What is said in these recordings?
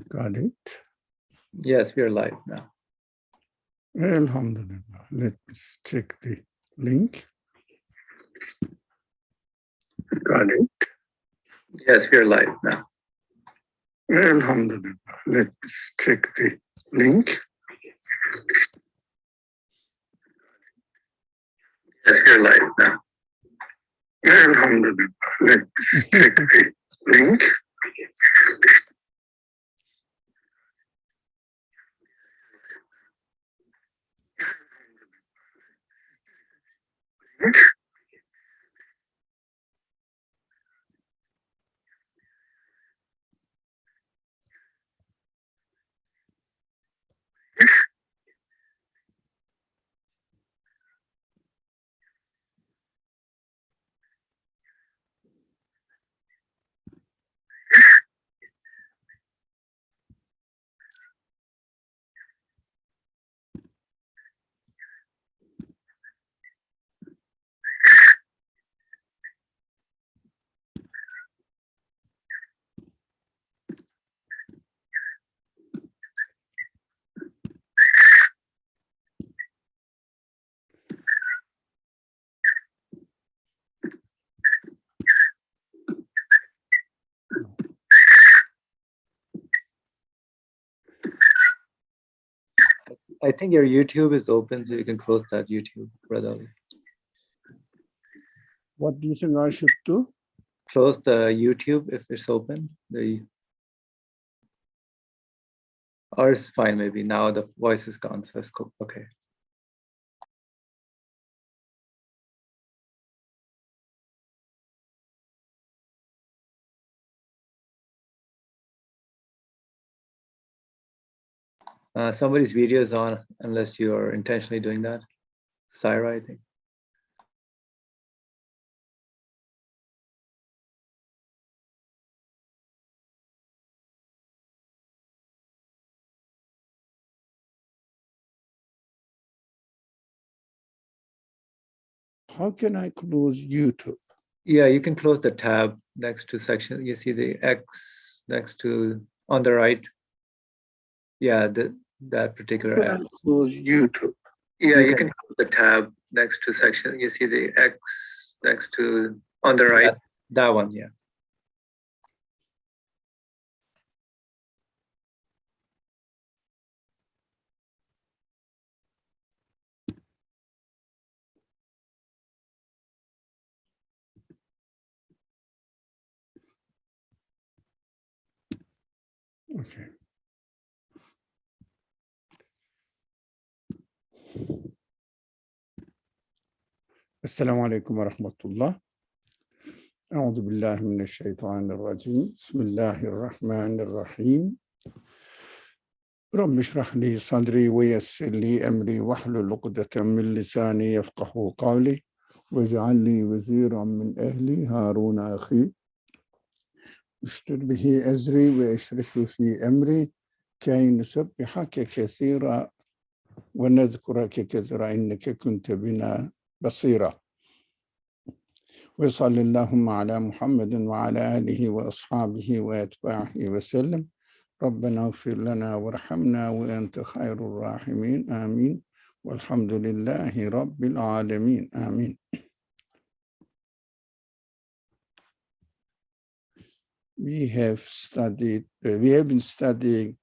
Got it. Yes, we are live now. Alhamdulillah. Let me check the link. Got it. Yes, we are live now. Alhamdulillah. Let me check the link. Yes, we are live now. Alhamdulillah. Let me check the link. I think your YouTube is open, so you can close that YouTube, Brother Ali. What do you think I should do? Close the YouTube if it's open. Or it's fine, maybe. Now the voice is gone, so it's cool. Okay. Somebody's video is on, unless you are intentionally doing that. Syra, I think. How can I close YouTube? Yeah, you can close the tab next to section. You see the X next to on the right. Yeah, that particular How can I close YouTube? Yeah, you can close the tab next to section. You see the X next to on the right. That one, yeah. Okay. السلام عليكم ورحمة الله. أعوذ بالله من الشيطان الرجيم. بسم الله الرحمن الرحيم. رب اشرح لي صدري ويسر لي أمري واحلل عقدة من لساني يفقهوا قولي واجعل لي وزيرا من أهلي هارون أخي اشدد به أزري وأشركه في أمري كي نسبحك كثيرا ونذكرك كثيرا إنك كنت بنا بصيرا. وصلى اللهم على محمد وعلى آله وأصحابه وأتباعه وسلم. ربنا اغفر لنا وارحمنا وأنت خير الراحمين آمين والحمد لله رب العالمين آمين. We have been studying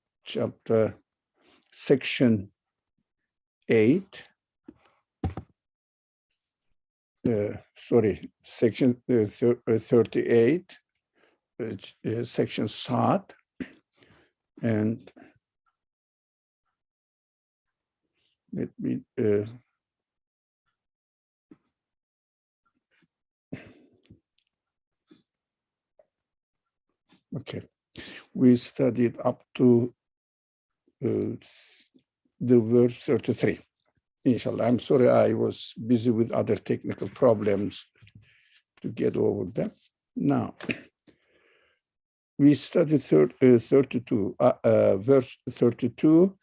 section 8. Section 38, section Saad, and let me okay. We studied up to the verse 33. Inshallah, I'm sorry I was busy with other technical problems to get over them. Now, we studied 32, verse 32.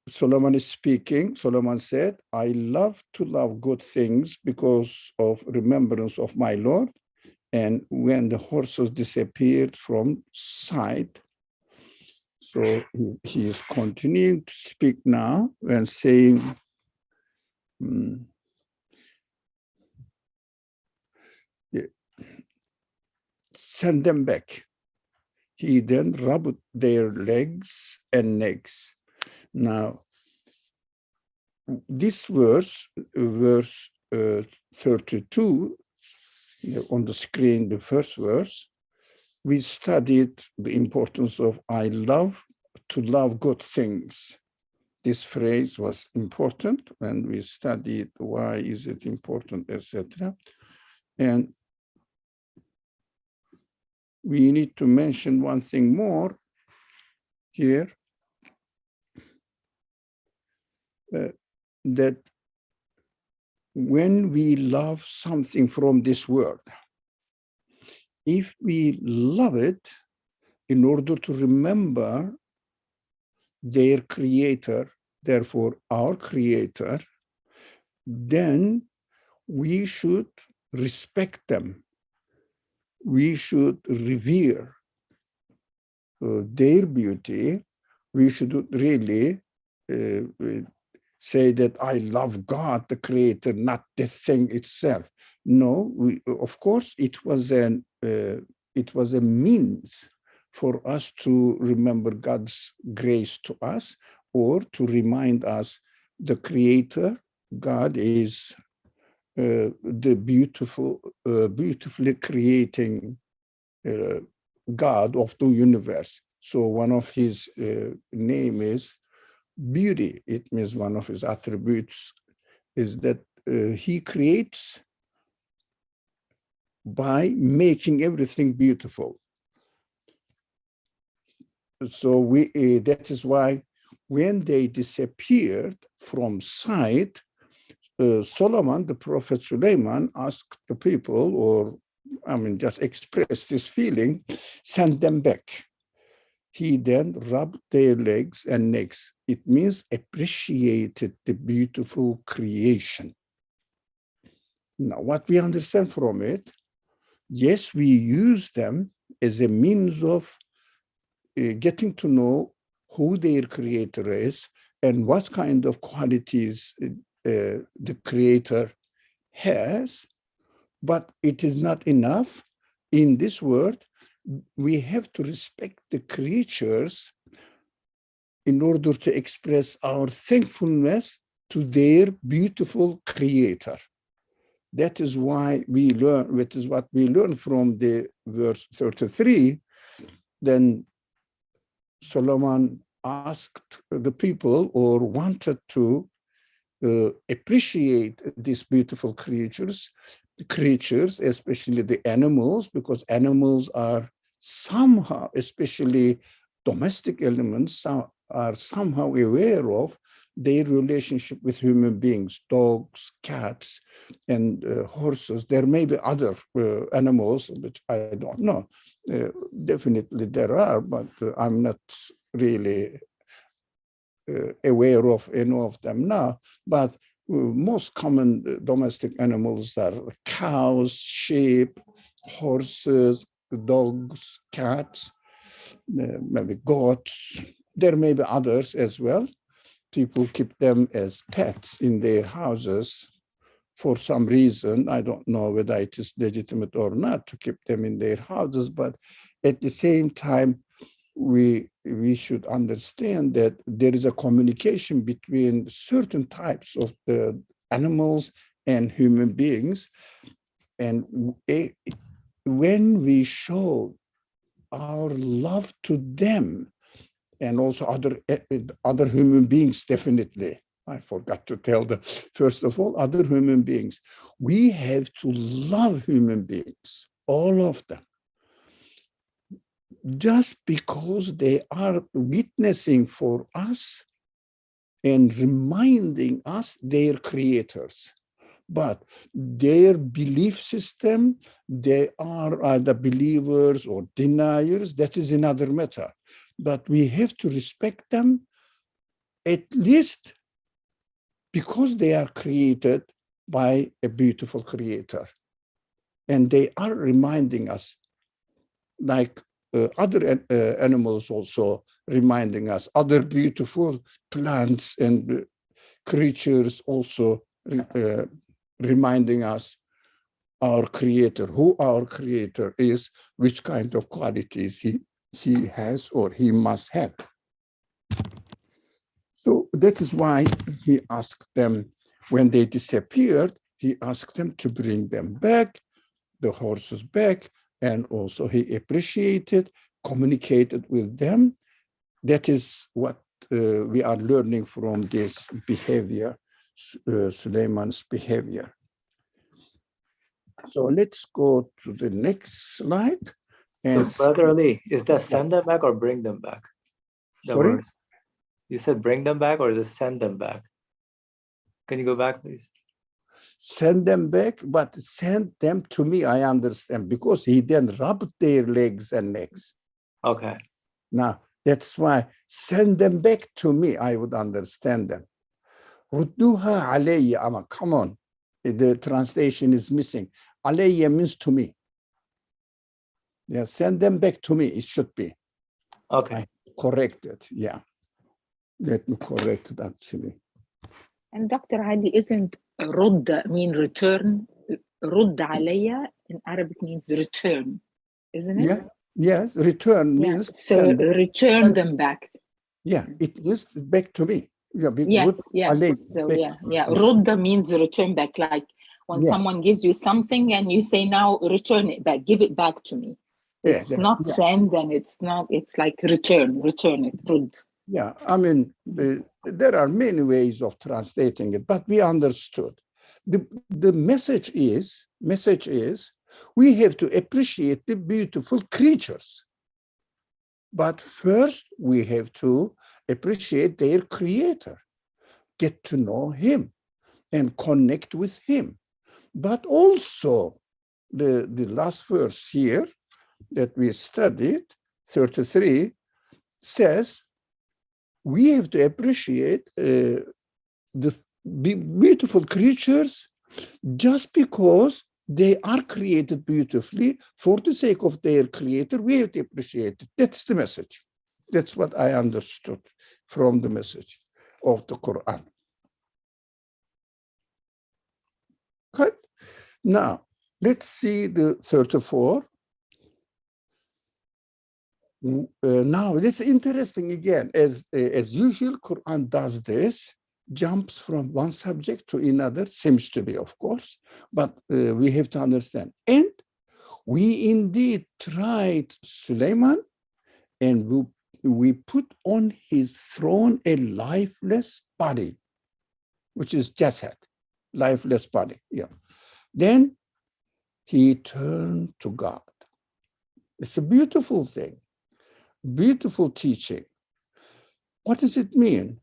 Solomon is speaking. Solomon said, I love to love good things because of remembrance of my Lord, And when the horses disappeared from sight, so he is continuing to speak now and saying, send them back. He then rubbed their legs and necks. Now, this verse 32, on the screen, the first verse, we studied the importance of to love good things. This phrase was important, and we studied why is it important, etc. And we need to mention one thing more here, that when we love something from this world, if we love it in order to remember their creator, therefore our creator, then we should respect them. We should revere their beauty. We should really say that I love God, the creator, not the thing itself. No, of course, it was a means for us to remember God's grace to us, or to remind us the creator, God, is the beautifully creating God of the universe. So one of his name is beauty. It means one of his attributes is that he creates by making everything beautiful. So that is why when they disappeared from sight, Solomon, the Prophet Suleiman, asked the people, or just expressed this feeling, send them back. He then rubbed their legs and necks. It means appreciated the beautiful creation. Now, what we understand from it, yes, we use them as a means of getting to know who their creator is and what kind of qualities the creator has, but it is not enough. In this world, we have to respect the creatures in order to express our thankfulness to their beautiful creator. That is why we learn, which is what we learn from the verse 33. Then Solomon asked the people, or wanted to appreciate these beautiful creatures, especially the animals, because animals are somehow, especially domestic elements, are somehow aware of their relationship with human beings, dogs, cats, and horses. There may be other animals, which I don't know. Definitely there are, but I'm not really aware of any of them now. But most common domestic animals are cows, sheep, horses, dogs, cats, maybe goats. There may be others as well. People keep them as pets in their houses for some reason. I don't know whether it is legitimate or not to keep them in their houses, but at the same time, we should understand that there is a communication between certain types of the animals and human beings. And when we show our love to them, and also other human beings, definitely. I forgot to tell first of all, other human beings. We have to love human beings, all of them, just because they are witnessing for us and reminding us their creators. But their belief system, they are either believers or deniers, that is another matter. But we have to respect them, at least because they are created by a beautiful creator. And they are reminding us, like other animals also reminding us, other beautiful plants and creatures also reminding us our creator, who our creator is, which kind of qualities he has or he must have. So that is why he asked them, when they disappeared, he asked them to bring them back, the horses back, and also he appreciated, communicated with them. That is what we are learning from this behavior, Suleiman's behavior. So let's go to the next slide. And so Brother Ali, is that send them back or bring them back? The sorry? verse. You said bring them back or is it send them back? Can you go back, please? Send them back, but send them to me, I understand, because he then rubbed their legs and necks. Okay. Now, that's why send them back to me, I would understand them. Rudduha alayya, come on, the translation is missing. Alayya means to me. Yeah, send them back to me, it should be. Okay. I corrected, yeah. Let me correct that actually. And Dr. Ali, isn't رد mean return? رد عليا in Arabic means return, isn't it? Yeah. Yes, return means so return them back. Yeah, it means back to me. Yeah, yes. So رد means return back, like when someone gives you something and you say now return it back, give it back to me. It's not send, and it's like return it, رد. Yeah, I mean, there are many ways of translating it, but we understood. The message is, we have to appreciate the beautiful creatures. But first, we have to appreciate their creator, get to know him and connect with him. But also, the last verse here that we studied, 33, says, we have to appreciate the beautiful creatures just because they are created beautifully for the sake of their creator. We have to appreciate it. That's the message. That's what I understood from the message of the Quran. Okay. Now, let's see the 34. Now, this is interesting again. As usual, Quran does this, jumps from one subject to another, seems to be, of course, but we have to understand. And we indeed tried Suleiman, and we put on his throne a lifeless body, which is jasad, lifeless body. Yeah. Then he turned to God. It's a beautiful thing. Beautiful teaching. What does it mean?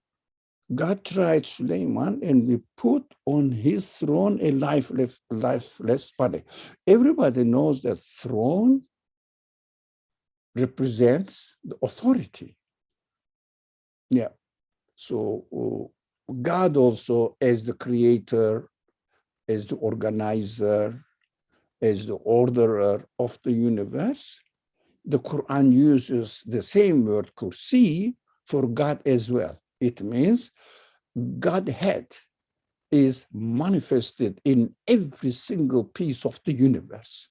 God tried Suleiman and we put on his throne a lifeless body. Everybody knows that throne represents the authority. Yeah. So God also, as the creator, as the organizer, as the orderer of the universe, the Quran uses the same word kursi for God as well. It means Godhead is manifested in every single piece of the universe.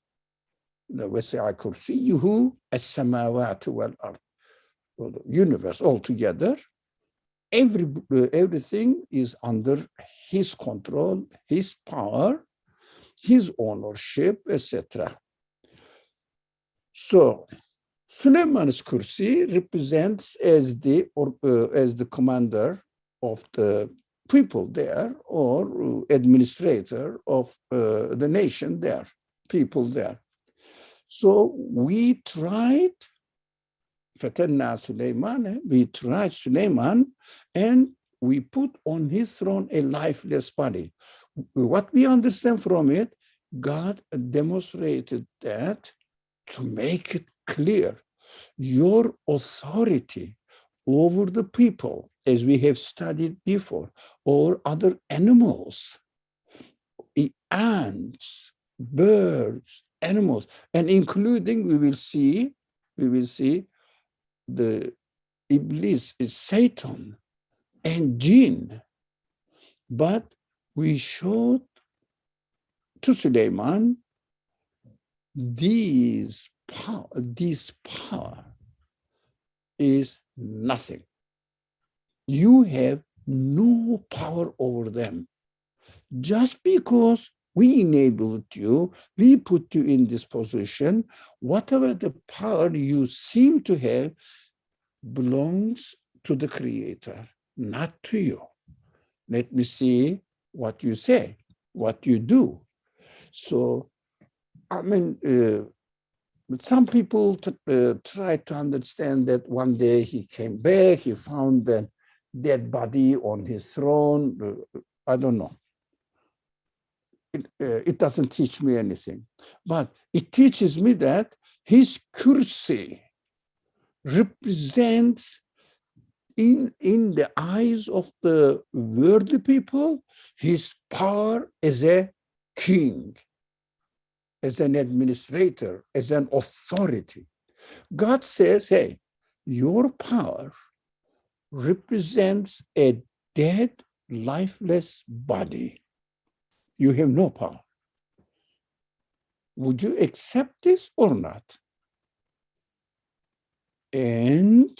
وَسِعَ كُرْسِيُّهُ السَّمَاوَاتُ وَالْأَرْضِ. The universe altogether, everything is under his control, his power, his ownership, etc. So Suleiman's kursi represents as the commander of the people there, or administrator of the nation there, people there. So we tried Suleiman, and we put on his throne a lifeless body. What we understand from it, God demonstrated that to make it clear, your authority over the people, as we have studied before, or other animals, ants, birds, animals, and including we will see the Iblis is Satan and jinn. But we showed to Suleiman this power is nothing. You have no power over them. Just because we enabled you, we put you in this position, whatever the power you seem to have belongs to the Creator, not to you. Let me see what you say, what you do. So, I mean, some people try to understand that one day he came back, he found the dead body on his throne. I don't know. It doesn't teach me anything. But it teaches me that his kursi represents in the eyes of the worldly people, his power as a king, as an administrator, as an authority. God says, hey, your power represents a dead, lifeless body. You have no power. Would you accept this or not? And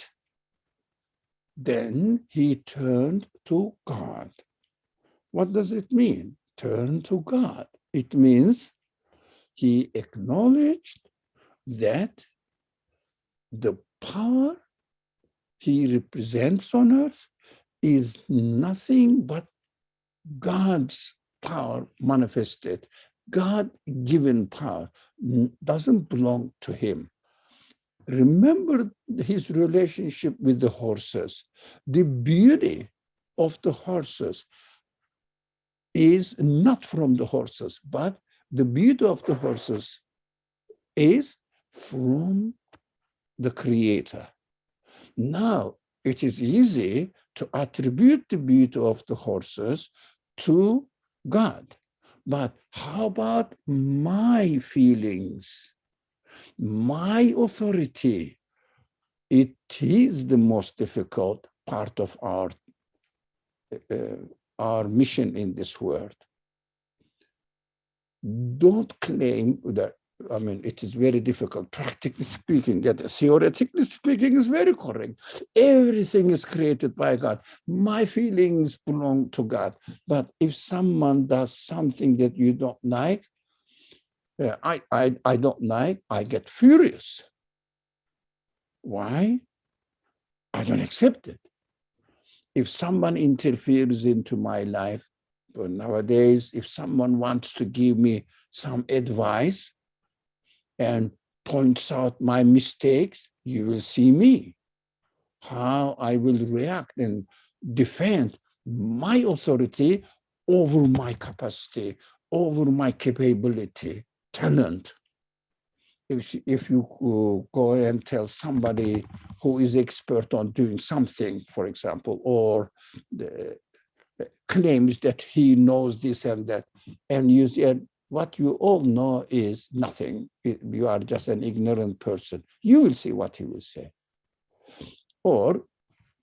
then he turned to God. What does it mean? Turn to God. It means he acknowledged that the power he represents on earth is nothing but God's power manifested. God-given power doesn't belong to him. Remember his relationship with the horses. The beauty of the horses is not from the horses, but the beauty of the horses is from the Creator. Now, it is easy to attribute the beauty of the horses to God. But how about my feelings, my authority? It is the most difficult part of our mission in this world. Don't claim that, I mean, it is very difficult, practically speaking, that theoretically speaking is very correct. Everything is created by God. My feelings belong to God. But if someone does something that you don't like, I don't like, I get furious. Why? I don't accept it. If someone interferes into my life, but nowadays, if someone wants to give me some advice and points out my mistakes, you will see me, how I will react and defend my authority over my capacity, over my capability, talent. If you go and tell somebody who is expert on doing something, for example, or claims that he knows this and that, and you say, what you all know is nothing. You are just an ignorant person. You will see what he will say. Or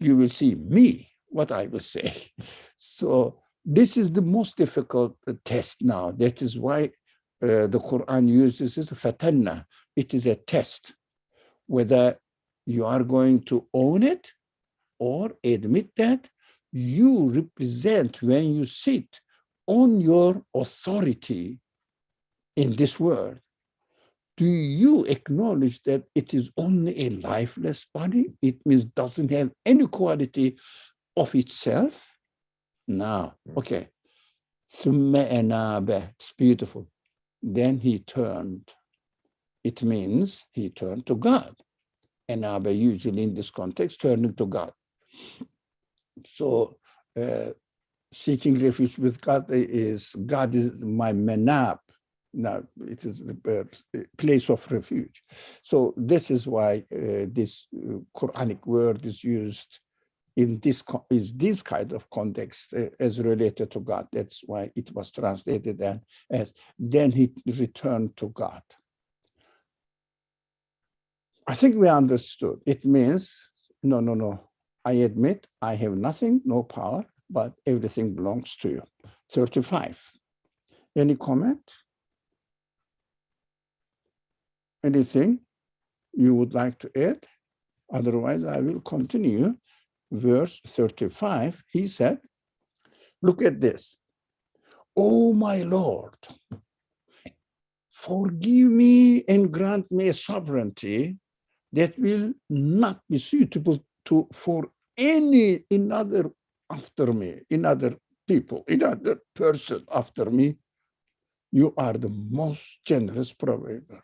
you will see me, what I will say. So this is the most difficult test now. That is why the Qur'an uses this fatanna. It is a test, whether you are going to own it or admit that you represent, when you sit on your authority in this world, do you acknowledge that it is only a lifeless body? It means doesn't have any quality of itself? Now, okay. It's beautiful. Then he turned. It means he turned to God. Anaba, usually in this context, turning to God. So seeking refuge with God is my manab. Now it is the place of refuge. So this is why this Quranic word is used in this kind of context as related to God. That's why it was translated as then he returned to God. I think we understood. It means, no. I admit I have nothing, no power, but everything belongs to you. 35. Any comment? Anything you would like to add? Otherwise, I will continue. Verse 35, he said, look at this. Oh, my Lord, forgive me and grant me a sovereignty that will not be suitable for any another after me, another people, another person after me. You are the most generous provider.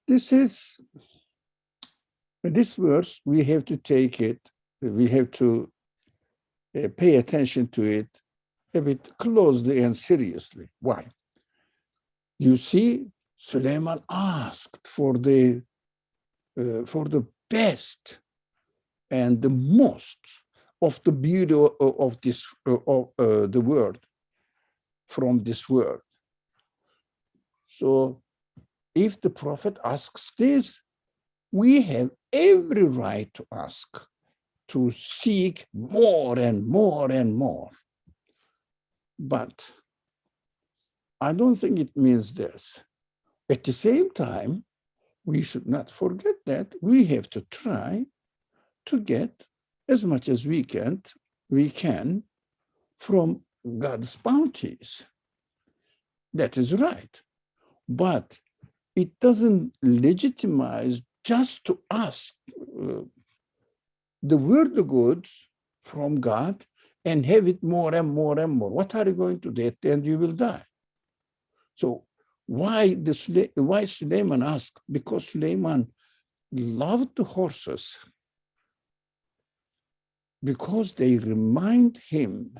This verse, we have to take it, we have to pay attention to it a bit closely and seriously. Why? You see, Suleiman asked for the best and the most of the beauty of this the word from this word. So if the prophet asks this, we have every right to ask, to seek more and more and more. But I don't think it means this. At the same time, we should not forget that we have to try to get as much as we can from God's bounties. That is right. But it doesn't legitimize just to ask the worldly goods from God and have it more and more and more. What are you going to do? At the end, you will die. So why Suleiman asked? Because Suleiman loved the horses, because they remind him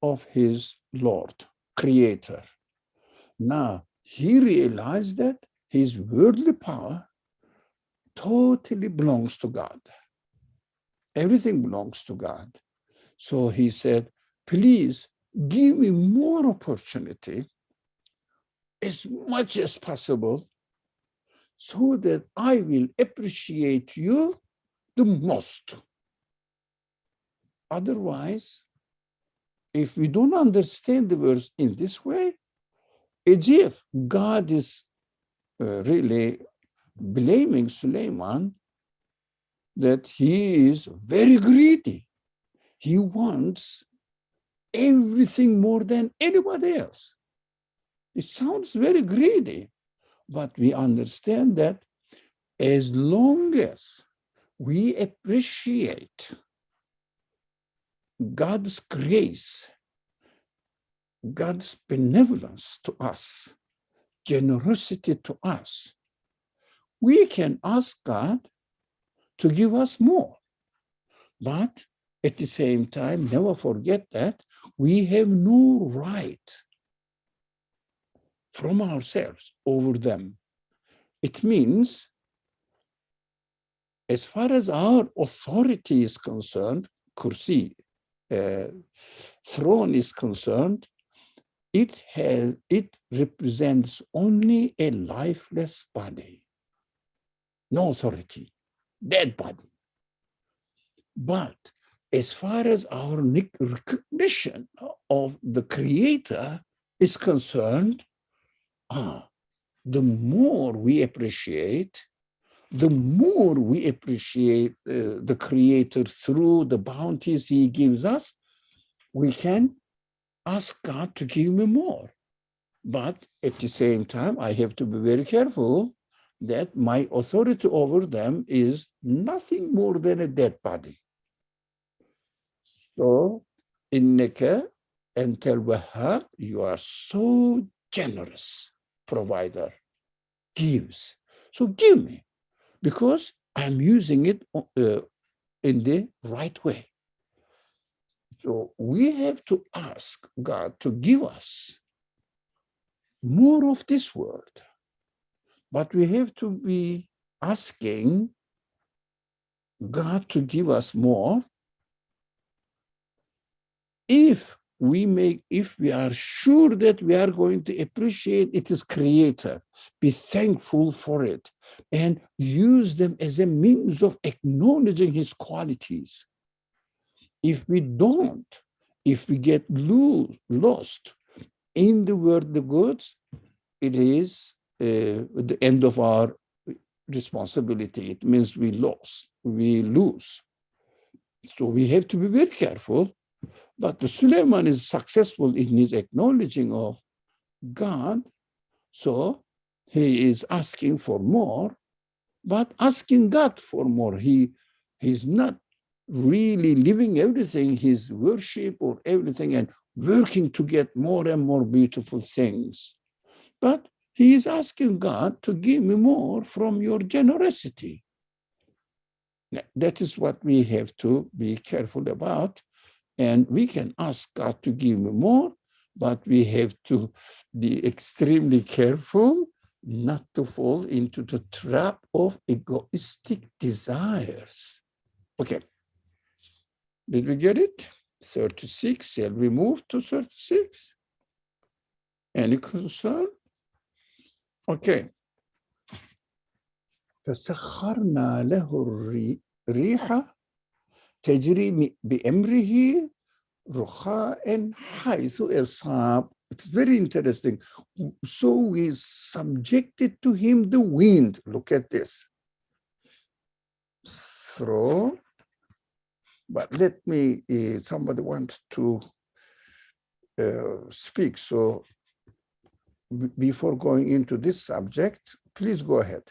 of his Lord, Creator. Now, he realized that his worldly power totally belongs to God. Everything belongs to God. So he said, please give me more opportunity, as much as possible, so that I will appreciate you the most. Otherwise, if we don't understand the verse in this way, as if God is really blaming Suleiman that he is very greedy. He wants everything more than anybody else. It sounds very greedy, but we understand that as long as we appreciate God's grace, God's benevolence to us, generosity to us, we can ask God to give us more. But at the same time, never forget that we have no right from ourselves over them. It means, as far as our authority is concerned, kursi, throne is concerned, it represents only a lifeless body, no authority, dead body. But as far as our recognition of the Creator is concerned, the more we appreciate the Creator through the bounties he gives us, we can ask God to give me more. But at the same time, I have to be very careful that my authority over them is nothing more than a dead body. So, innaka antal wahhab, you are so generous provider, gives. So give me, because I'm using it in the right way. So we have to ask God to give us more of this world, but we have to be asking God to give us more if if we are sure that we are going to appreciate its creator, be thankful for it, and use them as a means of acknowledging his qualities. If we don't, if we get lost in the worldly goods, it is the end of our responsibility. It means we lose. So we have to be very careful. But the Suleiman is successful in his acknowledging of God. So he is asking for more, but asking God for more. He's not really leaving everything, his worship or everything, and working to get more and more beautiful things. But he is asking God to give me more from your generosity. That is what we have to be careful about. And we can ask God to give me more, but we have to be extremely careful not to fall into the trap of egoistic desires. Okay. Did we get it? 36. Shall we move to 36? Any concern? Okay. فسخرنا له الريح تجري بأمره رخاء حيث أصاب. It's very interesting. So we subjected to him the wind. Look at this. Throw. But let me, somebody wants to speak. So before going into this subject, please go ahead.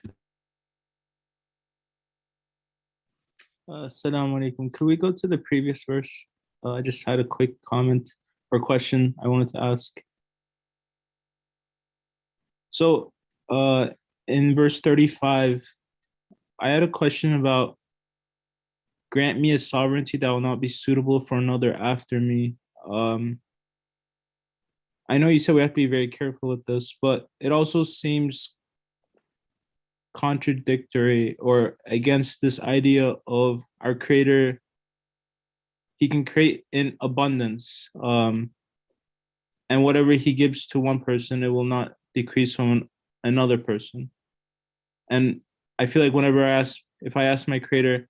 Assalamu alaikum. Could we go to the previous verse? I just had a quick comment or question I wanted to ask. So in verse 35, I had a question about grant me a sovereignty that will not be suitable for another after me. I know you said we have to be very careful with this, but it also seems contradictory or against this idea of our creator. He can create in abundance, and whatever he gives to one person, it will not decrease from another person. And I feel like whenever if I ask my creator,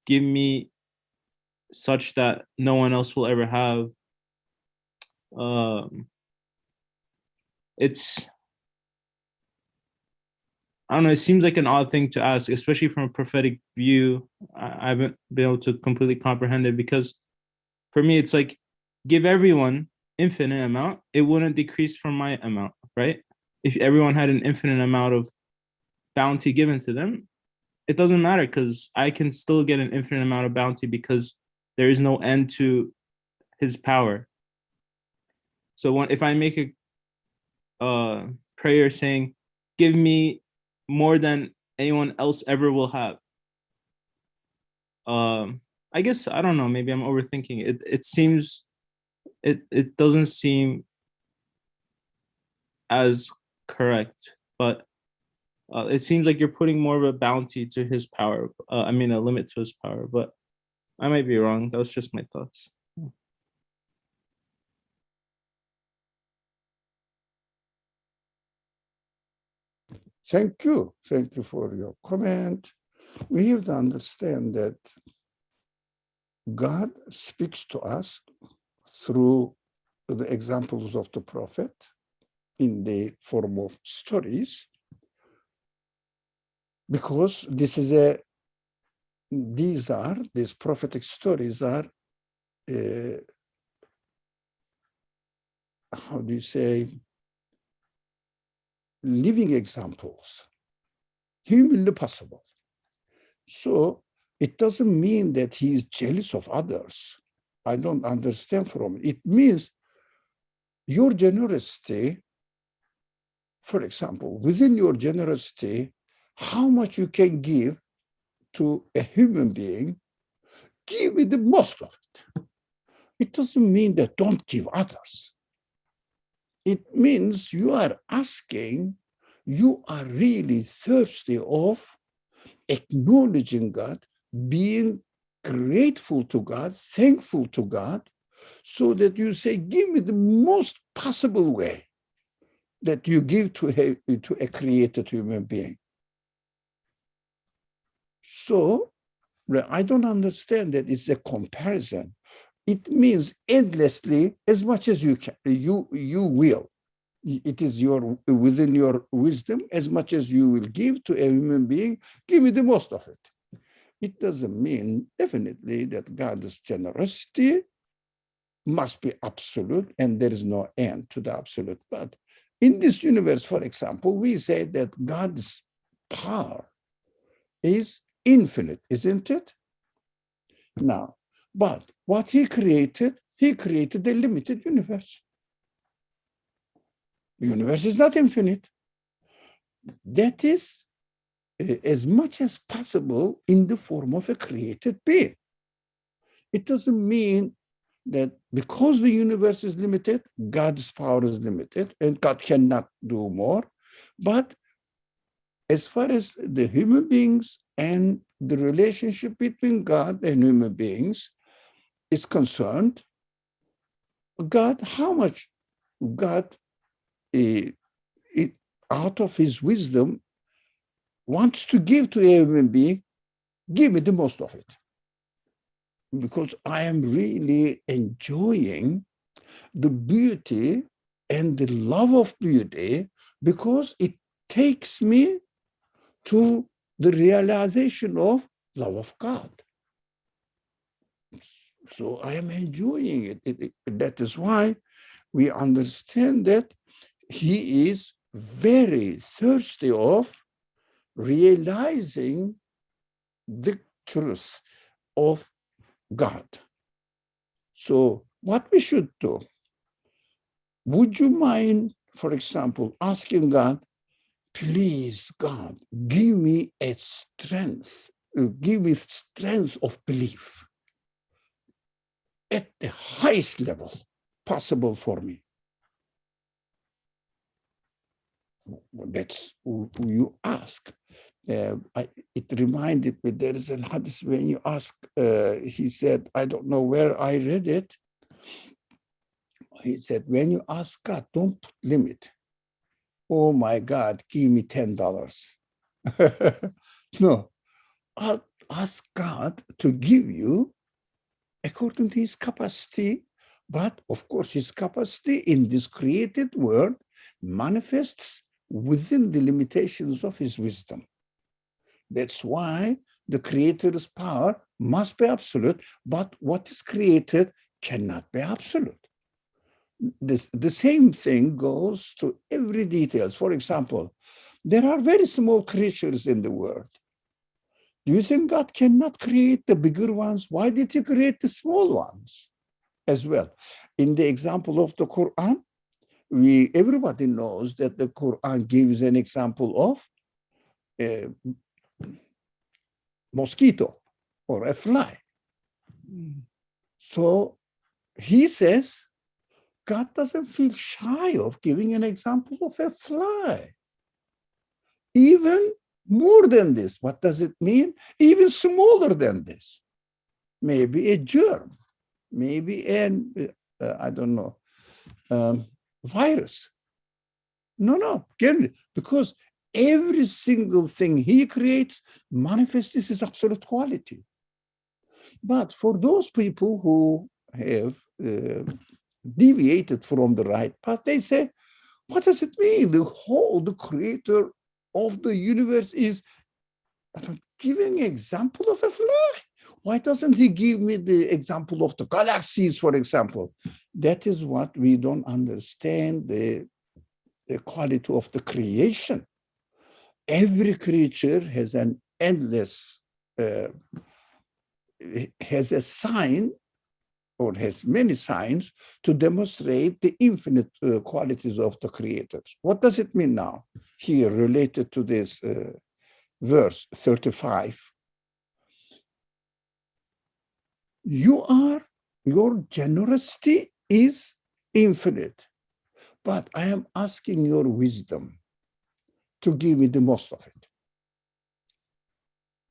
give me such that no one else will ever have, I don't know, it seems like an odd thing to ask, especially from a prophetic view. I haven't been able to completely comprehend it, because for me, it's like, give everyone infinite amount, it wouldn't decrease from my amount, right? If everyone had an infinite amount of bounty given to them, it doesn't matter, because I can still get an infinite amount of bounty because there is no end to his power. So if I make a prayer saying, give me more than anyone else ever will have, I guess, I don't know, maybe I'm overthinking it. It seems, it doesn't seem as correct, but it seems like you're putting more of a bounty to his power. I mean, a limit to his power, but I might be wrong. That was just my thoughts. Thank you. Thank you for your comment. We have to understand that God speaks to us through the examples of the prophet in the form of stories, because these prophetic stories are, how do you say, living examples, humanly possible. So it doesn't mean that he is jealous of others. I don't understand from it. It means your generosity, for example, within your generosity, how much you can give to a human being, give it the most of it. It doesn't mean that don't give others. It means you are asking, you are really thirsty of acknowledging God, being grateful to God, thankful to God so that you say, give me the most possible way that you give to a created human being. So I don't understand that it's a comparison. It means endlessly, as much as you can, you will. It is within your wisdom, as much as you will give to a human being, give me the most of it. It doesn't mean definitely that God's generosity must be absolute and there is no end to the absolute. But in this universe, for example, we say that God's power is infinite, isn't it? Now, but what he created a limited universe. The universe is not infinite. That is as much as possible in the form of a created being. It doesn't mean that because the universe is limited, God's power is limited and God cannot do more. But as far as the human beings and the relationship between God and human beings is concerned, God, how much God, out of his wisdom, wants to give to a human being, give me the most of it. Because I am really enjoying the beauty and the love of beauty, because it takes me to the realization of love of God. So I am enjoying it. That is why we understand that he is very thirsty of realizing the truth of God. So what we should do, would you mind, for example, asking God, please, God, give me a strength, give me strength of belief at the highest level possible for me. That's who you ask. It reminded me, there is a hadith when you ask, he said, I don't know where I read it. He said, when you ask God, don't put limit. Oh my God, give me $10. No, I'll ask God to give you according to his capacity. But of course, his capacity in this created world manifests within the limitations of his wisdom. That's why the creator's power must be absolute, but what is created cannot be absolute. The same thing goes to every details. For example, there are very small creatures in the world. Do you think God cannot create the bigger ones? Why did he create the small ones as well? In the example of the Qur'an, everybody knows that the Qur'an gives an example of a mosquito or a fly. So he says, God doesn't feel shy of giving an example of a fly. Even more than this, what does it mean? Even smaller than this. Maybe a germ, maybe an, I don't know, virus. No, because every single thing he creates manifests his absolute quality. But for those people who have deviated from the right path, they say, what does it mean? The creator of the universe is giving an example of a fly. Why doesn't he give me the example of the galaxies, for example? That is what we don't understand, the quality of the creation. Every creature has an endless, has a sign, or has many signs to demonstrate the infinite qualities of the creators. What does it mean now here related to this verse 35? Your generosity is infinite, but I am asking your wisdom to give me the most of it.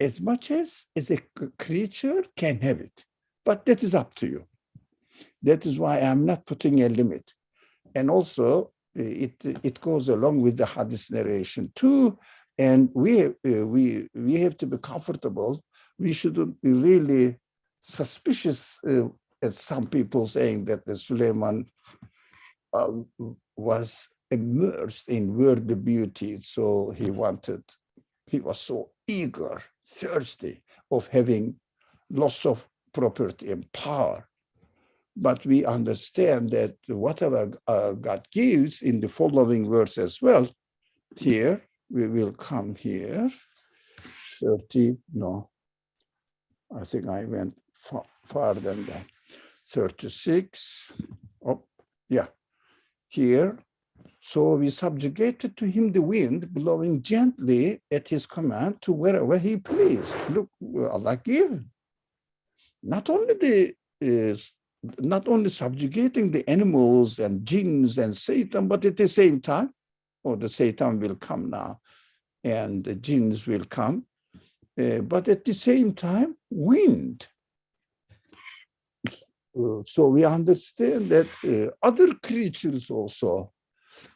As much as a creature can have it, but that is up to you. That is why I'm not putting a limit. And also, it goes along with the hadith narration too. And we have to be comfortable. We shouldn't be really suspicious, as some people saying that the Suleiman was immersed in worldly beauty. So he was so eager, thirsty of having lots of property and power. But we understand that whatever God gives in the following verse as well, here, we will come here, 30, no, I think I went farther than that, 36, oh, yeah, here. So we subjugated to him the wind, blowing gently at his command to wherever he pleased. Look, Allah gave. Not only subjugating the animals and jinns and Satan, but at the same time, the Satan will come now, and the jinns will come, but at the same time, wind. So we understand that other creatures also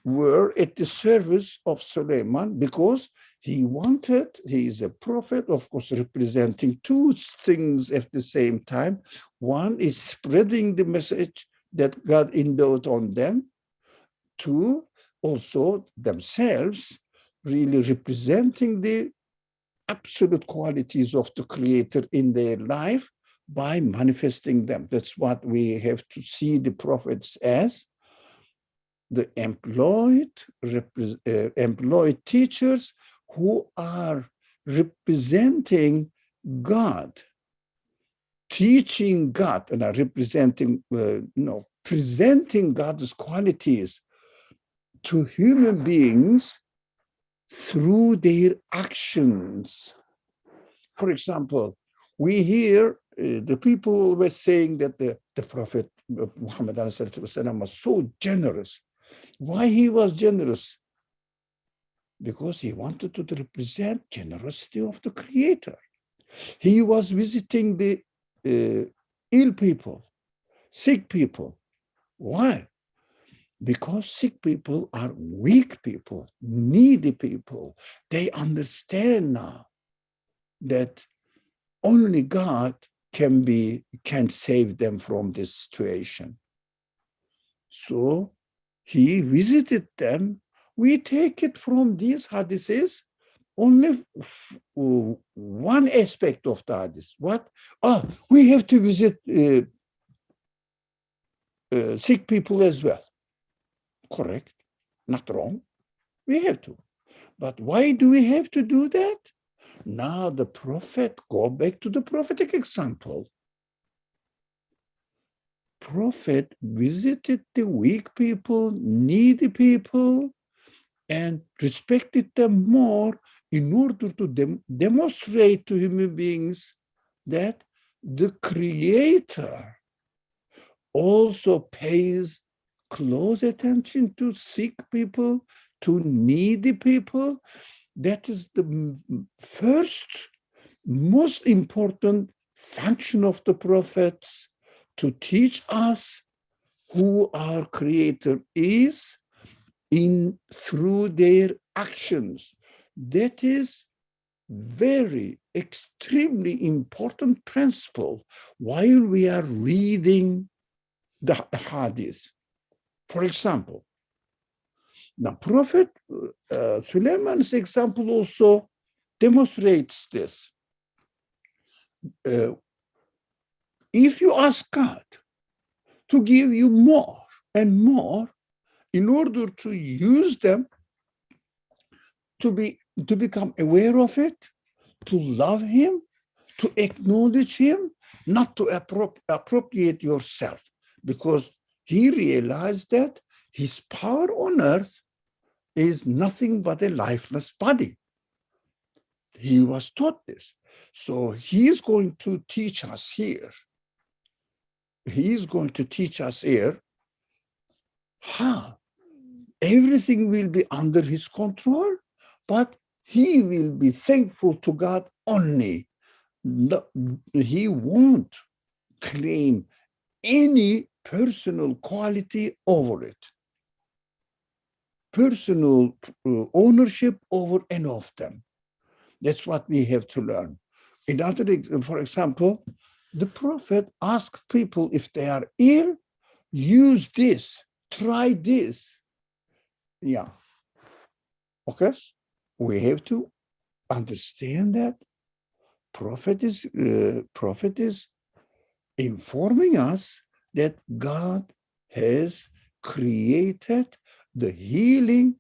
were at the service of Suleiman because he is a prophet, of course, representing two things at the same time. One is spreading the message that God endowed on them. Two, also themselves really representing the absolute qualities of the Creator in their life by manifesting them. That's what we have to see the prophets as. The employed teachers who are representing God, teaching God, and are representing, presenting God's qualities to human beings through their actions. For example, we hear the people were saying that the Prophet Muhammad was so generous. Why he was generous? Because he wanted to represent generosity of the Creator. He was visiting the ill people, sick people. Why? Because sick people are weak people, needy people. They understand now that only God can save them from this situation. So he visited them. We take it from these hadiths only one aspect of the hadith. What? We have to visit sick people as well. Correct, not wrong. We have to. But why do we have to do that? Now the prophet, go back to the prophetic example. Prophet visited the weak people, needy people, and respected them more in order to demonstrate to human beings that the Creator also pays close attention to sick people, to needy people. That is the first, most important function of the prophets, to teach us who our Creator is through their actions. That is very extremely important principle while we are reading the hadith. For example, now Prophet Suleiman's example also demonstrates this. If you ask God to give you more and more in order to use them, to become aware of it, to love Him, to acknowledge Him, not to appropriate yourself, because he realized that his power on earth is nothing but a lifeless body. He was taught this. So he's going to teach us here. He's going to teach us here how everything will be under his control, but he will be thankful to God only. He won't claim any personal quality over it. Personal ownership over any of them. That's what we have to learn. For example, the Prophet asked people if they are ill, use this, try this. Yeah. Okay. We have to understand that Prophet is informing us that God has created the healing,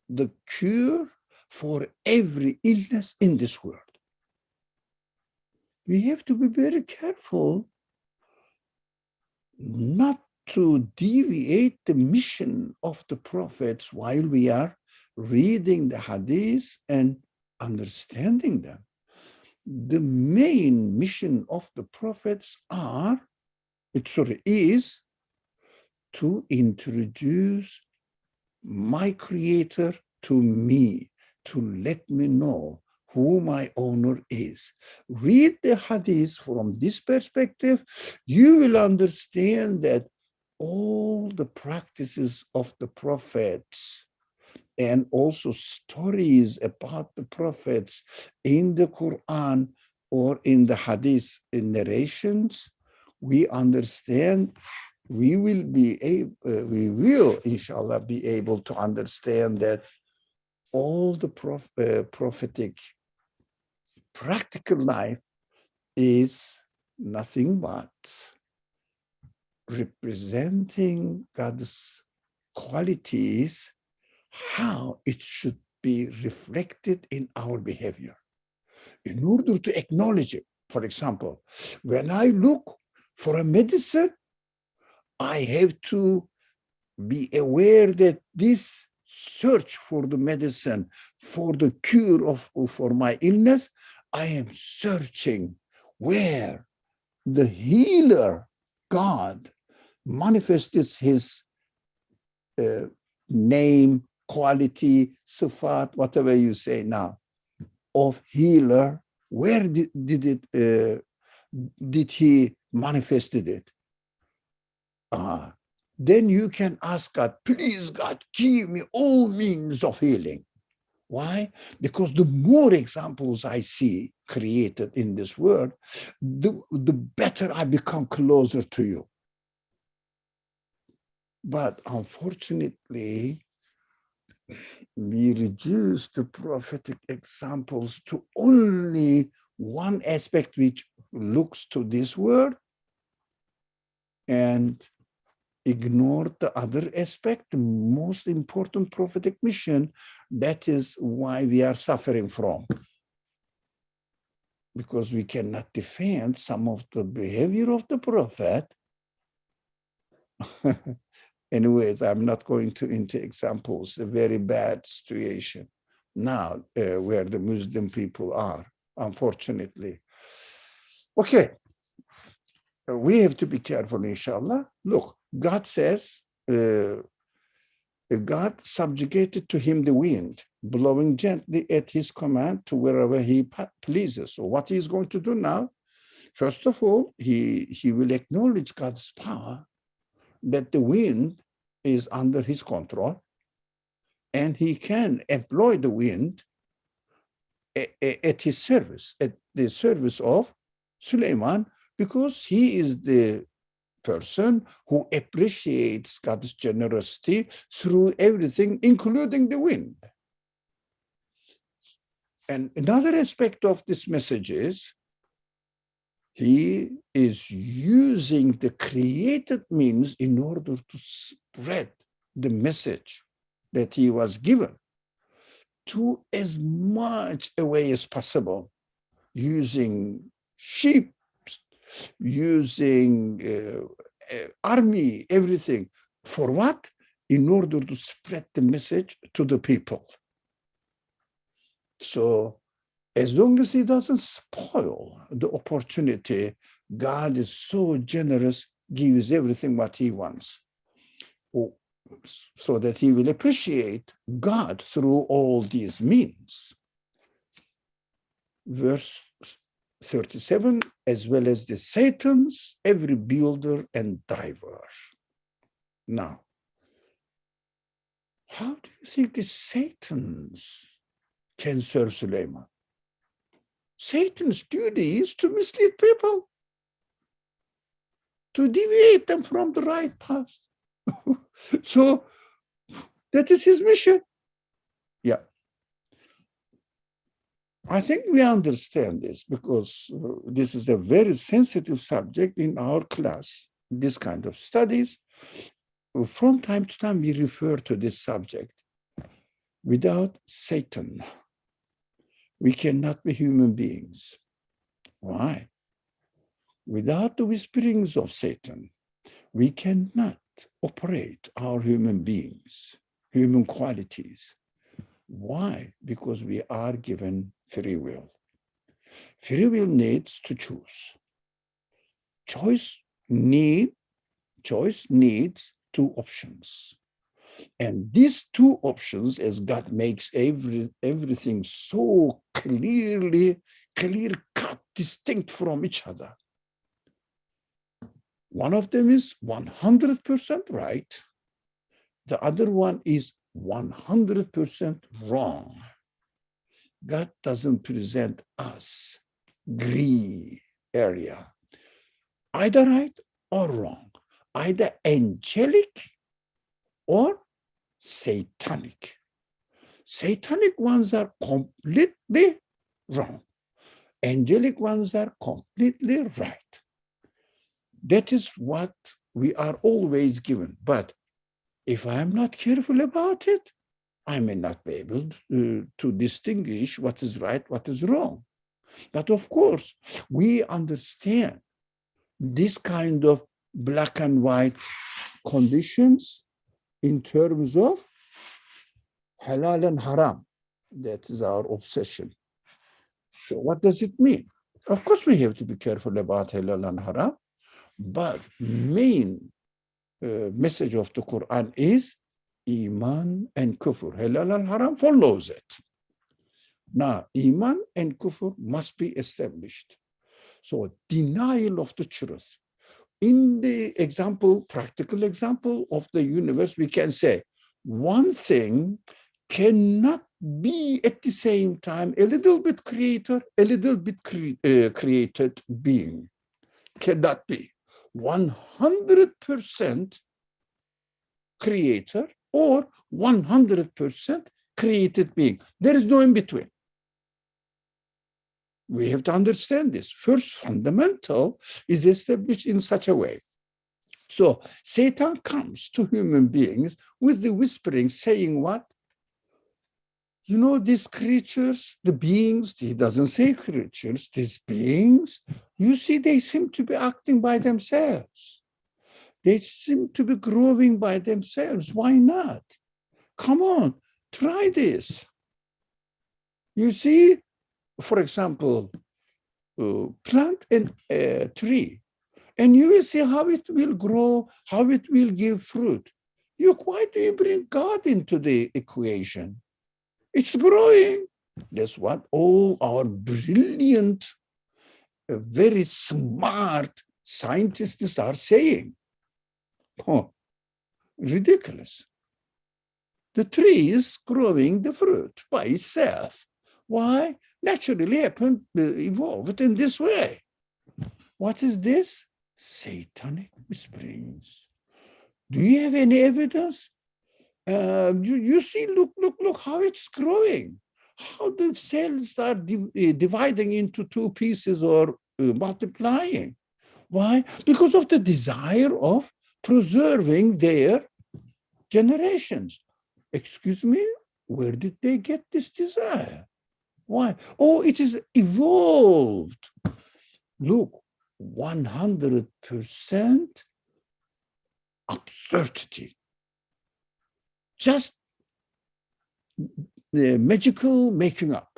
the cure for every illness in this world. We have to be very careful not to deviate the mission of the prophets while we are reading the hadith and understanding them. The main mission of the prophets is to introduce my creator to me, to let me know who my owner is. Read the hadith from this perspective, you will understand that all the practices of the prophets and also stories about the prophets in the Qur'an or in the hadith in narrations, we understand, we will inshallah be able to understand that all the prophetic practical life is nothing but representing God's qualities, how it should be reflected in our behavior. In order to acknowledge it, for example, when I look for a medicine, I have to be aware that this search for the medicine, for the cure for my illness, I am searching where the healer, God, manifests his name, quality, sifat, whatever you say now, of healer. Where did he manifested it? Then you can ask God, please God, give me all means of healing. Why? Because the more examples I see created in this world, the better I become closer to you. But unfortunately, we reduce the prophetic examples to only one aspect which looks to this world and ignore the other aspect, the most important prophetic mission. That is why we are suffering from. Because we cannot defend some of the behavior of the prophet. Anyways, I'm not going into examples, a very bad situation now where the Muslim people are, unfortunately. Okay, we have to be careful, inshallah. Look, God says, God subjugated to him the wind, blowing gently at his command to wherever he pleases. So what he's going to do now, first of all, he will acknowledge God's power, that the wind is under his control, and he can employ the wind at his service, at the service of Suleiman, because he is the person who appreciates God's generosity through everything, including the wind. And another aspect of this message is he is using the created means in order to spread the message that he was given to as much away as possible, using sheep, using army, everything. For what? In order to spread the message to the people. So as long as he doesn't spoil the opportunity, God is so generous, gives everything what he wants, so that he will appreciate God through all these means. Verse 37, as well as the Satan's, every builder and diver. Now, how do you think the Satan's can serve Suleiman? Satan's duty is to mislead people, to deviate them from the right path. So that is his mission. Yeah. I think we understand this because this is a very sensitive subject in our class, this kind of studies. From time to time, we refer to this subject. Without Satan, we cannot be human beings. Why? Without the whisperings of Satan, we cannot operate our human beings, human qualities. Why? Because we are given free will. Free will needs to choose. Choice needs two options. And these two options, as God makes everything so clear-cut, distinct from each other. One of them is 100% right. The other one is 100% wrong. God doesn't present us gray area, either right or wrong, either angelic or satanic. Satanic ones are completely wrong. Angelic ones are completely right. That is what we are always given. But if I am not careful about it, I may not be able to distinguish what is right, what is wrong. But of course, we understand this kind of black and white conditions in terms of halal and haram. That is our obsession. So what does it mean? Of course, we have to be careful about halal and haram, but main message of the Quran is Iman and Kufr. Halal and haram follows it. Now, Iman and Kufr must be established. So denial of the truth. In the example, practical example of the universe, we can say one thing cannot be at the same time a little bit creator, a little bit created being. Cannot be 100% creator or 100% created being. There is no in between. We have to understand this. First fundamental is established in such a way. So Satan comes to human beings with the whispering, saying what? You know, these creatures, the beings, he doesn't say creatures, these beings, you see, they seem to be acting by themselves. They seem to be growing by themselves. Why not? Come on, try this. You see, for example, plant a tree, and you will see how it will grow, how it will give fruit. Why do you bring God into the equation? It's growing. That's what all our brilliant, very smart scientists are saying. Oh, ridiculous. The tree is growing the fruit by itself. Why? Naturally happened, evolved in this way. What is this? Satanic whisperings. Do you have any evidence? You see, look how it's growing. How the cells are dividing into two pieces or multiplying. Why? Because of the desire of preserving their generations. Excuse me, where did they get this desire? Why? Oh, it is evolved. Look, 100% absurdity. Just the magical making up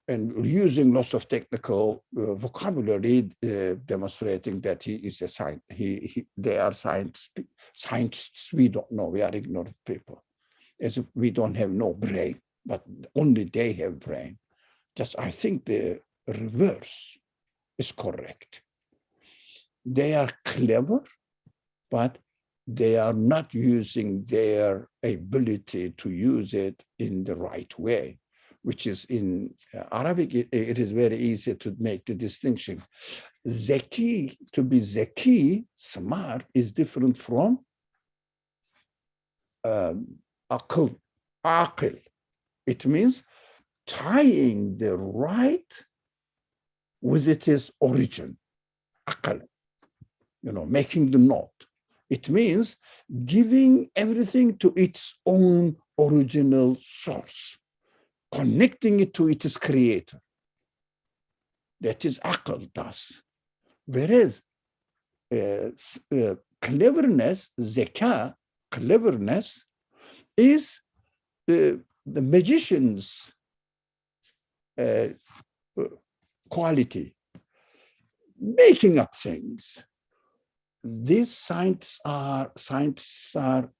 and using lots of technical vocabulary, demonstrating that he is a scientist. They are scientists. We don't know. We are ignorant people, as if we don't have no brain, but only they have brain. I think the reverse is correct. They are clever, but they are not using their ability to use it in the right way, which is in Arabic, it is very easy to make the distinction. Zeki, to be zeki, smart, is different from aql. It means tying the right with its origin. Aql, making the knot. It means giving everything to its own original source, connecting it to its creator. That is aql does. Whereas cleverness, zeka, cleverness, is the magician's quality, making up things. These scientists are,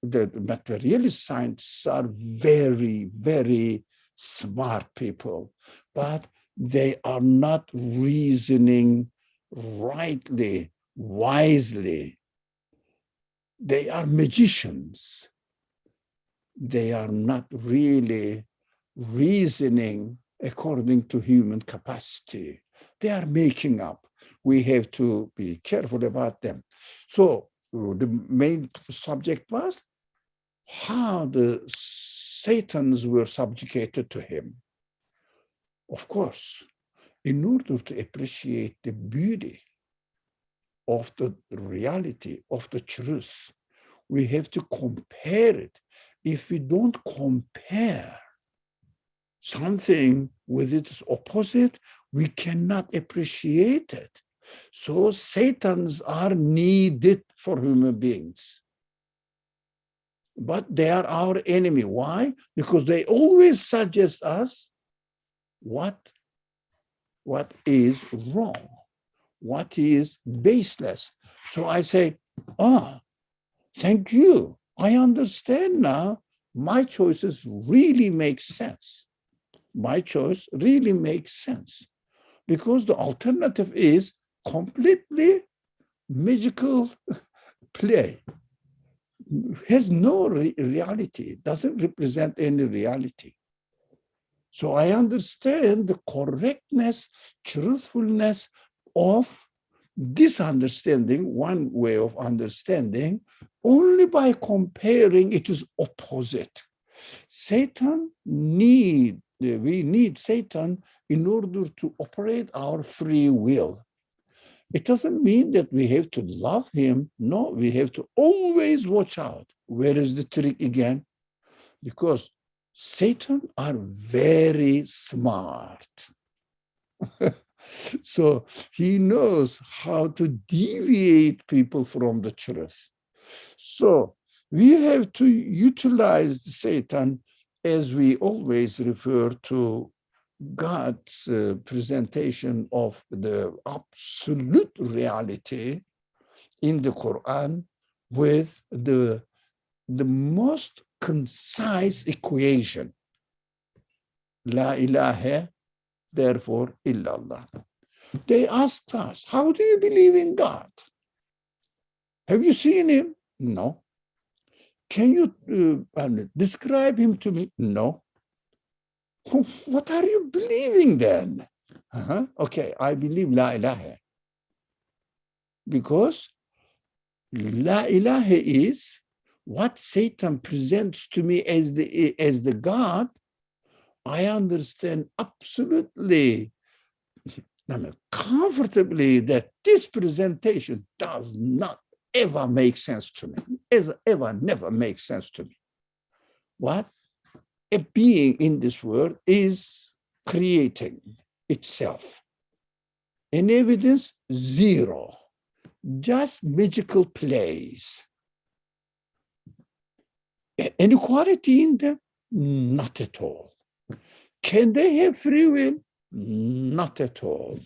the materialist scientists are very, very smart people, but they are not reasoning rightly, wisely. They are magicians. They are not really reasoning according to human capacity. They are making up. We have to be careful about them. So the main subject was how the Satans were subjugated to him. Of course, in order to appreciate the beauty of the reality of the truth, we have to compare it. If we don't compare something with its opposite, we cannot appreciate it. So Satans are needed for human beings. But they are our enemy. Why? Because they always suggest us what is wrong, what is baseless. So I say, thank you. I understand now. My choices really make sense. My choice really makes sense. Because the alternative is completely magical play. Has no reality, doesn't represent any reality. So I understand the correctness, truthfulness of this understanding, one way of understanding, only by comparing it is opposite. We need Satan in order to operate our free will. It doesn't mean that we have to love him. No, we have to always watch out. Where is the trick again? Because Satan are very smart. So he knows how to deviate people from the truth. So we have to utilize Satan as we always refer to God's presentation of the absolute reality in the Qur'an with the most concise equation. La ilaha, therefore, illallah. They asked us, how do you believe in God? Have you seen him? No. Can you describe him to me? No. What are you believing then? Okay, I believe La ilaha. Because La ilaha is what Satan presents to me as the God. I understand absolutely, comfortably that this presentation does not ever make sense to me. Ever never makes sense to me. What? A being in this world is creating itself. An evidence, zero. Just magical plays. Inequality in them? Not at all. Can they have free will? Not at all.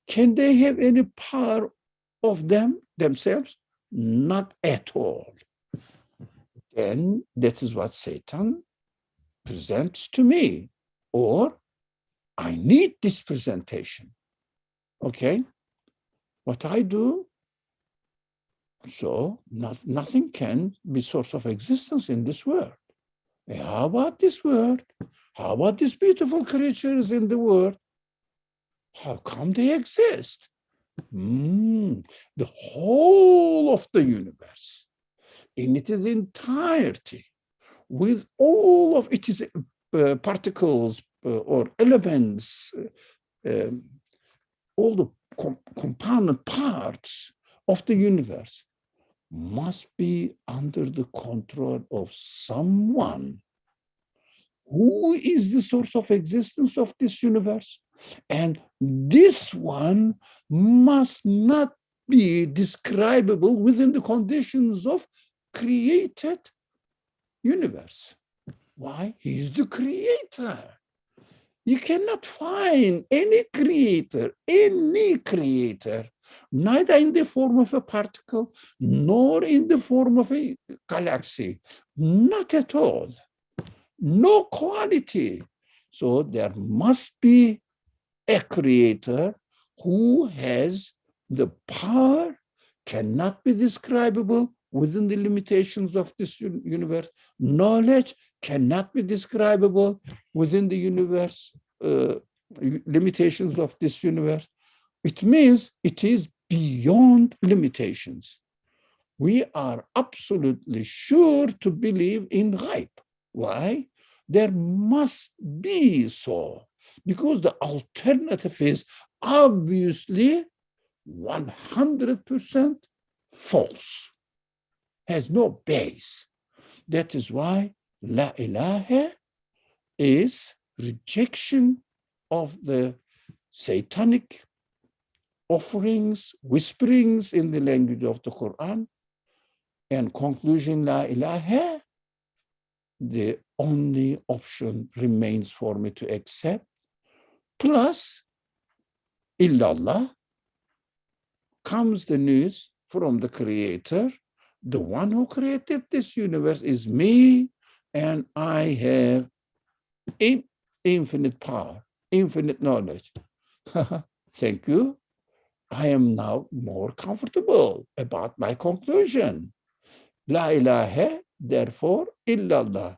Can they have any power of themselves? Not at all. And that is what Satan presents to me, or I need this presentation. Okay, what I do, So nothing can be source of existence in this world. How about this world? How about these beautiful creatures in the world? How come they exist? The whole of the universe in its entirety, with all of its particles or elements, all the component parts of the universe must be under the control of someone who is the source of existence of this universe. And this one must not be describable within the conditions of created universe. Why? He is the creator. You cannot find any creator, neither in the form of a particle, nor in the form of a galaxy. Not at all. No quality. So there must be a creator who has the power, cannot be describable within the limitations of this universe. Knowledge cannot be describable within the universe, limitations of this universe. It means it is beyond limitations. We are absolutely sure to believe in ghaib. Why? There must be so, because the alternative is obviously 100% false, has no base. That is why La ilaha is rejection of the satanic offerings, whisperings in the language of the Qur'an, and conclusion La ilaha, the only option remains for me to accept, plus illallah, comes the news from the creator. The one who created this universe is me, and I have infinite power, infinite knowledge. Thank you. I am now more comfortable about my conclusion. La ilaha, therefore, illallah.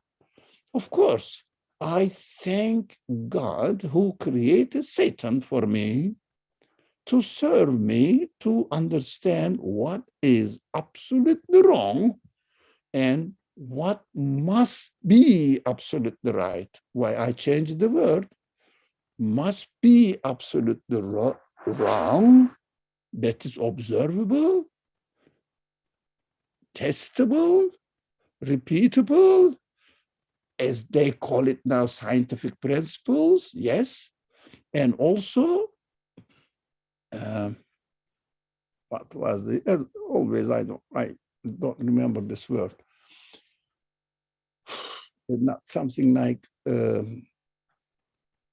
Of course, I thank God who created Satan for me, to serve me, to understand what is absolutely wrong and what must be absolutely right. Why I changed the word, must be absolutely wrong, that is observable, testable, repeatable, as they call it now, scientific principles, yes, and also what was the always I don't remember this word. Not something like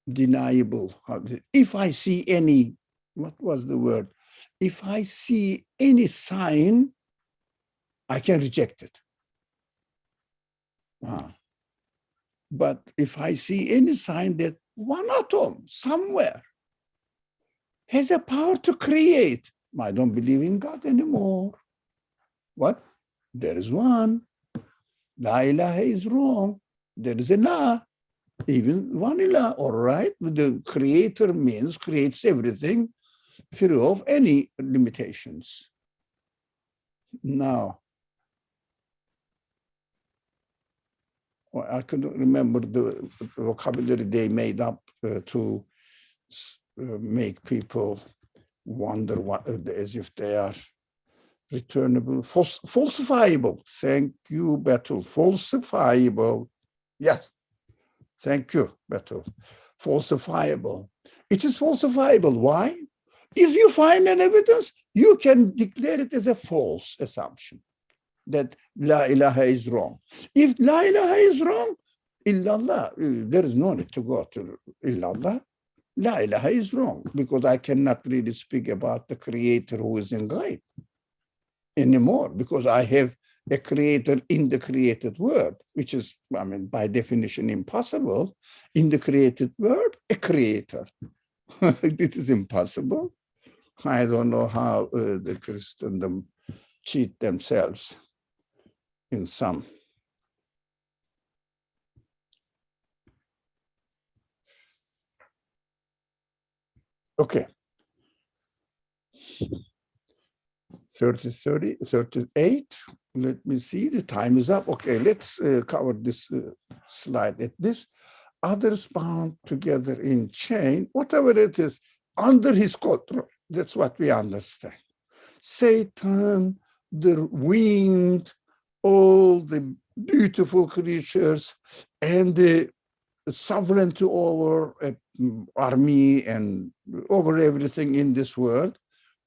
deniable. If I see any, what was the word? If I see any sign, I can reject it. But if I see any sign that one atom somewhere has a power to create, I don't believe in God anymore. What? There is one. La ilaha is wrong. There is a la, even one ilah, all right? The creator means creates everything free of any limitations. Now, I couldn't remember the vocabulary they made up to make people wonder what, as if they are returnable, falsifiable. Thank you, Betul. Falsifiable. Yes. Thank you, Betul. Falsifiable. It is falsifiable. Why? If you find an evidence, you can declare it as a false assumption that La ilaha is wrong. If La ilaha is wrong, illallah, there is no need to go to illallah. La ilaha is wrong, because I cannot really speak about the creator who is in ghaib anymore, because I have a creator in the created world, which is, I mean, by definition impossible. In the created world, a creator. It is impossible. I don't know how the Christendom cheat themselves in some. Okay. 38. Let me see, the time is up. Okay, let's cover this slide. At this, others bound together in chain, whatever it is, under his control. That's what we understand. Satan, the wind, all the beautiful creatures, and the sovereignty over army and over everything in this world.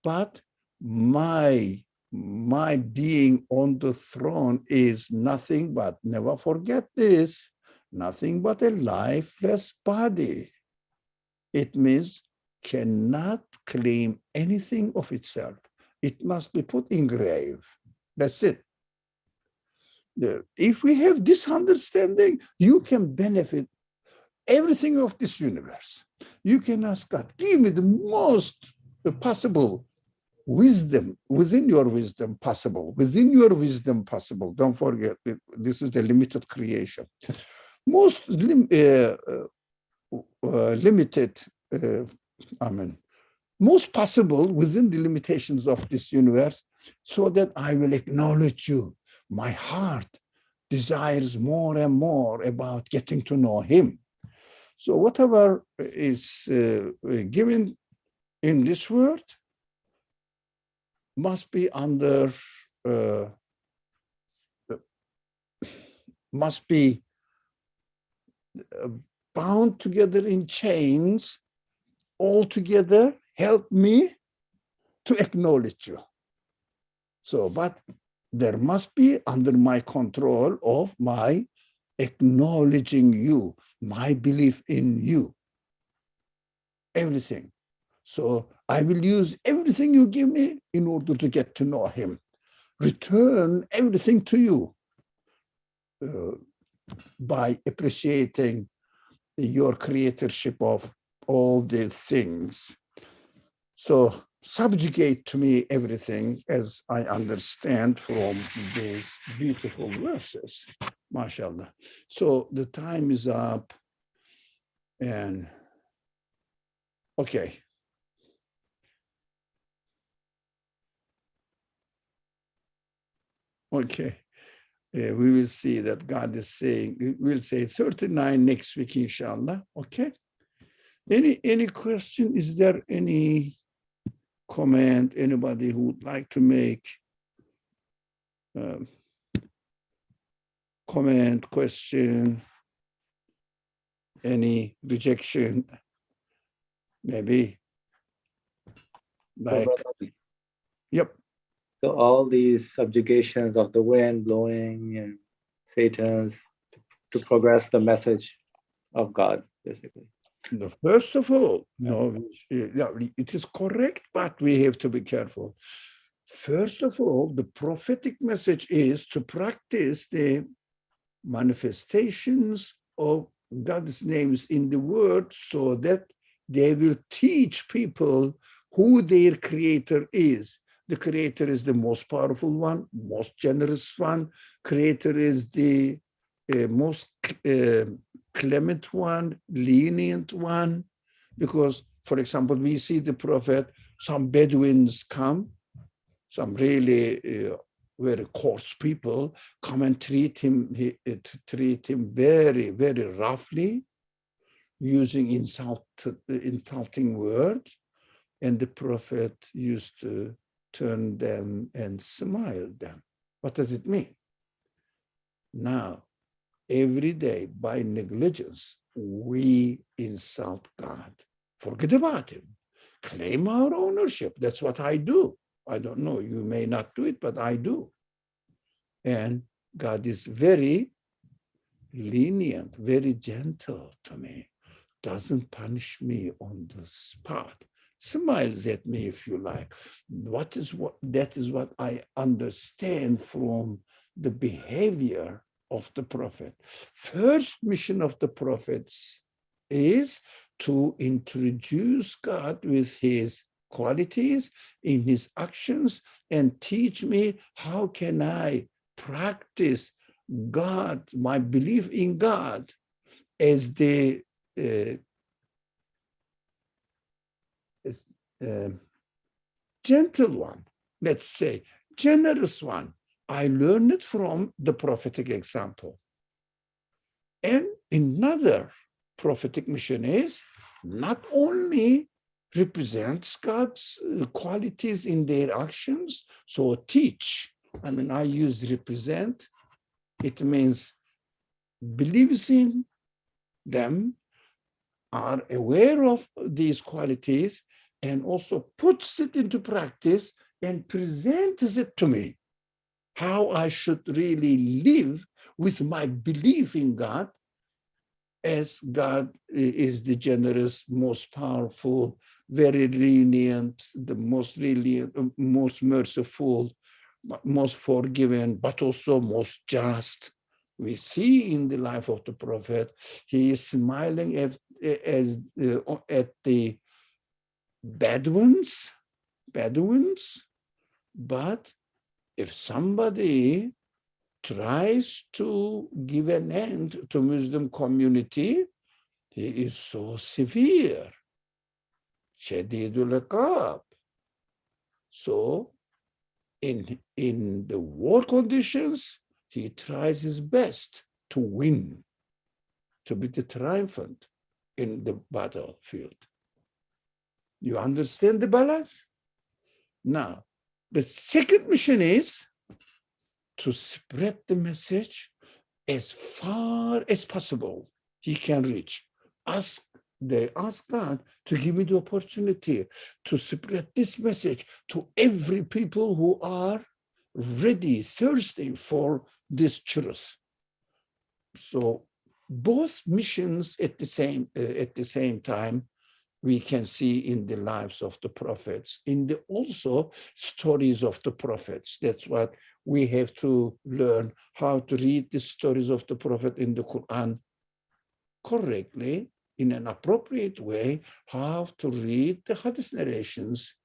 But my being on the throne is nothing but, never forget this, nothing but a lifeless body. It means cannot claim anything of itself. It must be put in grave. That's it. If we have this understanding, you can benefit everything of this universe. You can ask God, give me the most possible wisdom, within your wisdom possible, within your wisdom possible. Don't forget, this is the limited creation. Most limited, most possible within the limitations of this universe, so that I will acknowledge you. My heart desires more and more about getting to know him. So whatever is given in this world must be under, must be bound together in chains, all together help me to acknowledge you. So, but there must be under my control of my acknowledging you, my belief in you, everything. So I will use everything you give me in order to get to know him. Return everything to you by appreciating your creatorship of all the things. So subjugate to me everything as I understand from these beautiful verses, mashallah. So the time is up, and okay. Okay, we will see that God is saying, we'll say 39 next week, inshallah, okay? Any question? Is there any comment, anybody who would like to make comment, question, any rejection, maybe? Like, yep. So all these subjugations of the wind blowing and Satan's to progress the message of God, basically. No, first of all, no, yeah, it is correct, but we have to be careful. First of all, the prophetic message is to practice the manifestations of God's names in the word, so that they will teach people who their creator is. The creator is the most powerful one, most generous one. Creator is the most clement one, lenient one. Because, for example, we see the prophet, some Bedouins come, some really very coarse people come and treat him very, very roughly, using insulting words. And the prophet used to turn them and smile them. What does it mean? Now, every day, by negligence, we insult God. Forget about him. Claim our ownership. That's what I do. I don't know, you may not do it, but I do. And God is very lenient, very gentle to me. Doesn't punish me on the spot. Smiles at me, if you like. That is what I understand from the behavior of the prophet. First mission of the prophets is to introduce God with his qualities, in his actions, and teach me how can I practice God, my belief in God as the gentle one, let's say, generous one. I learned it from the prophetic example. And another prophetic mission is not only represents God's qualities in their actions, so teach. I mean, I use represent. It means believes in them, are aware of these qualities, and also puts it into practice and presents it to me, how I should really live with my belief in God, as God is the generous, most powerful, very lenient, the most lenient, most merciful, most forgiving, but also most just. We see in the life of the prophet, he is smiling at the Bedouins, but if somebody tries to give an end to Muslim community, he is so severe. Shadidul iqab. So in the war conditions, he tries his best to win, to be the triumphant in the battlefield. You understand the balance? Now, the second mission is to spread the message as far as possible he can reach. They ask God to give me the opportunity to spread this message to every people who are ready, thirsty for this truth. So both missions at the same time, we can see in the lives of the prophets, in the also stories of the prophets. That's what we have to learn, how to read the stories of the prophet in the Qur'an correctly, in an appropriate way, how to read the hadith narrations,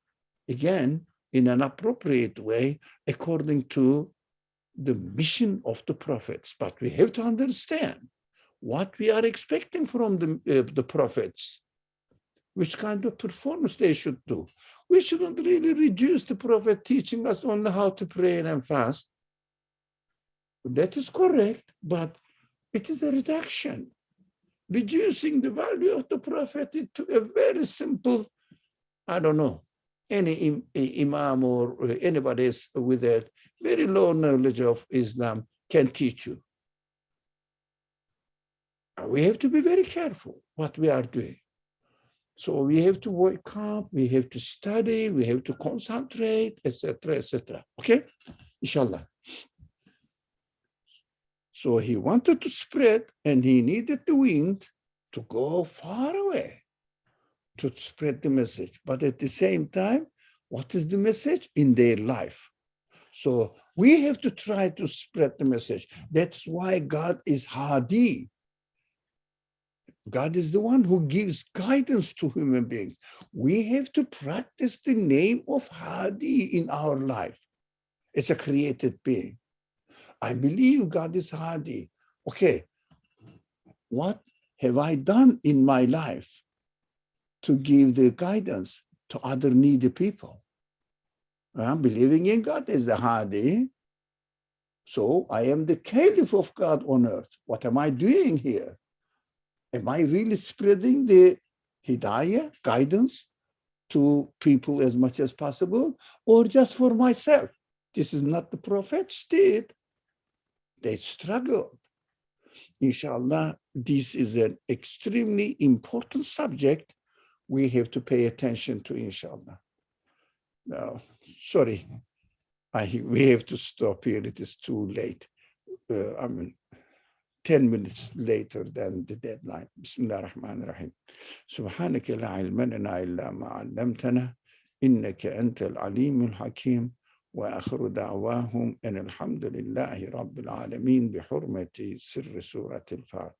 again, in an appropriate way, according to the mission of the prophets. But we have to understand what we are expecting from the prophets, which kind of performance they should do. We shouldn't really reduce the prophet teaching us only how to pray and fast. That is correct, but it is a reduction. Reducing the value of the prophet into a very simple, I don't know, any imam or anybody else with a very low knowledge of Islam can teach you. We have to be very careful what we are doing. So we have to wake up, we have to study, we have to concentrate, etc., etc. Okay? Inshallah. So he wanted to spread, and he needed the wind to go far away to spread the message. But at the same time, what is the message? In their life. So we have to try to spread the message. That's why God is Hadi. God is the one who gives guidance to human beings. We have to practice the name of Hadi in our life as a created being. I believe God is Hadi. Okay, what have I done in my life to give the guidance to other needy people? I'm believing in God as the Hadi. So I am the caliph of God on earth. What am I doing here? Am I really spreading the hidayah, guidance, to people as much as possible, or just for myself? This is not the prophets did. They struggled. Inshallah, this is an extremely important subject we have to pay attention to, inshallah. Now, sorry, we have to stop here. It is too late. 10 minutes later than the deadline. Bismillah ar-Rahman ar-Rahim. Subhanaka la ilma lana illa ma 'allamtana innaka antal alimul hakim. وآخر دعواهم أن الحمد لله رب العالمين بحرمة سر سورة الفاتحة.